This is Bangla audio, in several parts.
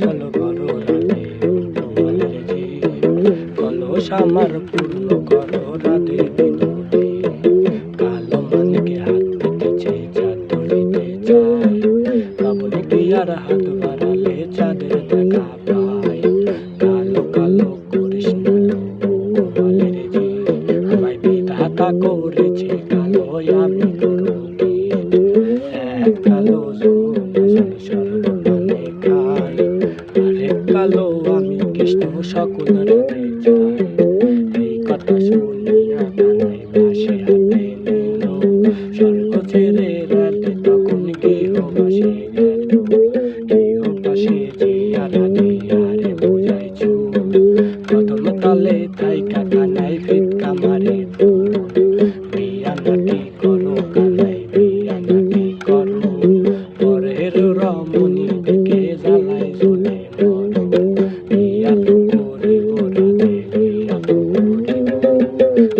চল বড় রাতে তোমাদের যে কলস আমার পূর্ণ করো রাতে বিনোদে কালো মানকে হাত পেতেছে চাঁদ ধরিতে চায় কাবলে আর হাত বাড়ালে চাঁদের দেখা পায় কালো কালো করিস না কোমলের যে আমায় বিধাতা করেছে কালো আমি করবো কি এক কালো সর্বকালে খায় আরেক কালো আমি কৃষ্ণ সকল রাতে যাই এই কথা শুনিয়া কানাই ভাসে হাতে নিল স্বর্গ ছেড়ে রাতে তখন গৃহবাসে গেল গৃহবাসে জিয়া রাধে আরে বোঝাই চুল কদম তলে থাইকা কানাই ফিটকা মারে ফুল বিয়া নাকি করো কানাই বিয়া নাকি করো পরের রমণী দেখে জ্বালায় জ্বলে মরো বিয়া তো করিব রাধে বিয়া তো করিব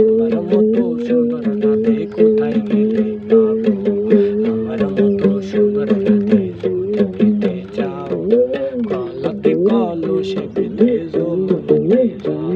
আমার মতো সুন্দর রাধে কোথায় গেলে পাবো আমার মতো সুন্দর রাধে যদি পেতে চাও কলাতে কলসে পেতে যমুনাতে যাও।